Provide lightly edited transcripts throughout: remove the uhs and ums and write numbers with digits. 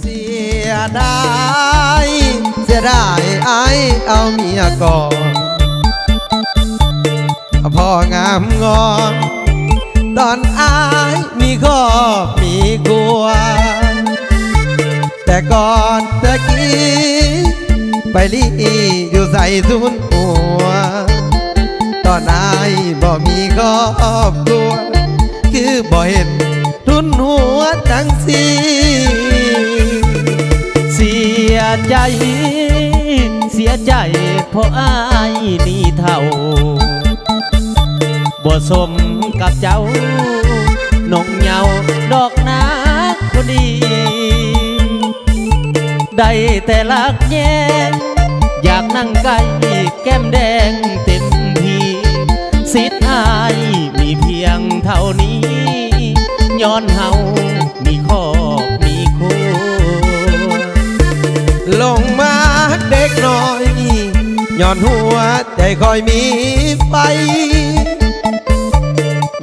เสียดายเสียดายไอ้เอาเมียก่อนพ่องามงอนตอนอายมีครอบมีครัวแต่ก่อนตะกี้ไปลีอยู่ใส่ทุนหัวตอนอายบ่มีครอบครัวคือบ่เห็นทุนหัวทั้งสิ้นเสียใจเพราะอายนี่เท่าบ่สมกับเจ้าน้องเหยาดอกนาคนดีได้แต่ลักแย่งอยากนั่งใกล้แก้มแดงเต็มทีสิทธิ์อายมีเพียงเท่านี้ย้อนเฮามีครอบมีครัวลงมาเด็กน้อยย้อนหัวใจคอยมีไฟ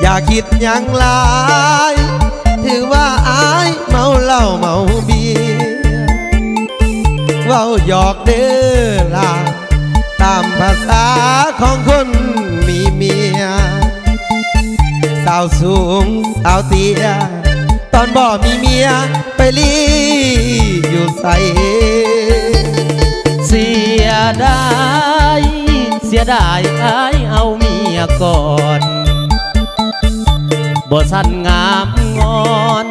อย่าคิดอย่างหลายถือว่าอายเมาเหล้าเมาเบียร์เว้าหยอกเด้อล่ะตามภาษาของคนมีเมียสาวสูงสาวเตี้ยตอนบ่มีเมียไปลีอยู่ใส่เสียดายอายเอาเมียก่อนบ่สั้นงามงอน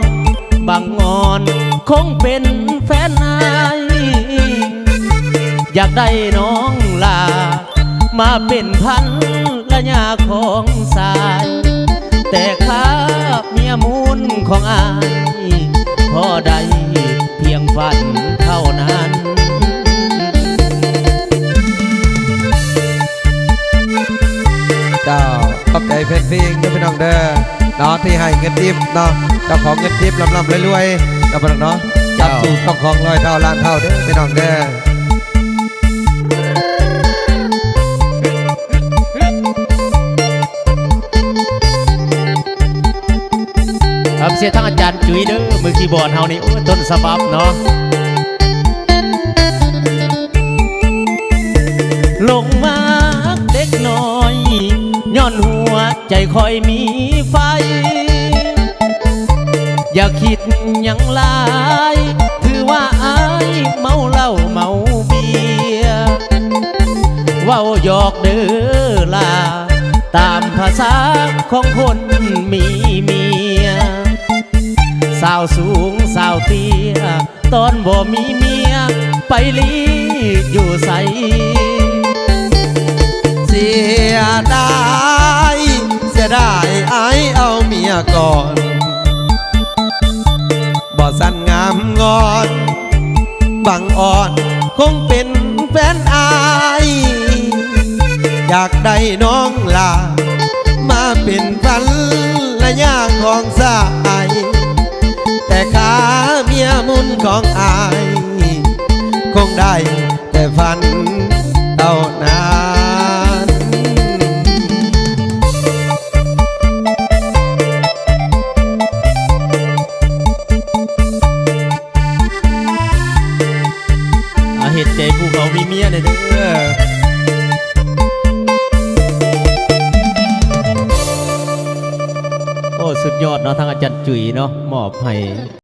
บางงอนคงเป็นแฟนอายอยากได้น้องลามาเป็นพันละยาของสายแต่ข้าเมียมูลของอายพอได้เพียงฝันเท่านั้นเจ้าขอบใจแฟนเพลงเด้อพี่น้องเด้อเนาะที่ให้เงินทิปเนาะเจ้าของเงินทิปลำรวยๆกับพี่น้องเนาะจับถูกต้องของ100 เท่าล้านเท่าเด้อพี่น้องเด้อครับเสียทั้งอาจารย์จุ๋ยเด้อมือคีย์บอร์ดเฮานี่ต้นฉบับเนาะลงมาเด็กน้อยย้อนหัวใจคอยมีไฟอย่าคิดอย่างหลายถือว่าอายเมาเหล้าเมาเบียร์เว้าหยอกเด้อล่ะตามภาษาของคนมีเมียสาวสูงสาวเตี้ยตอนบ่มีเมียไปลีอยู่ใสเสียดายไอ้เอาเมียก่อนบ่สั้นงามงอนบางอ่อนคงเป็นแฟนอายอยากได้น้องลามาเป็นพันละยาของสายแต่ขาเมียมุนของอายคงได้แต่ฝันเท่านั้นเหตุใจผู้เขามีเมียเนี่ยเด้อโอ้สุดยอดเนาะทางอาจารย์จุ๋ยเนาะมอบให้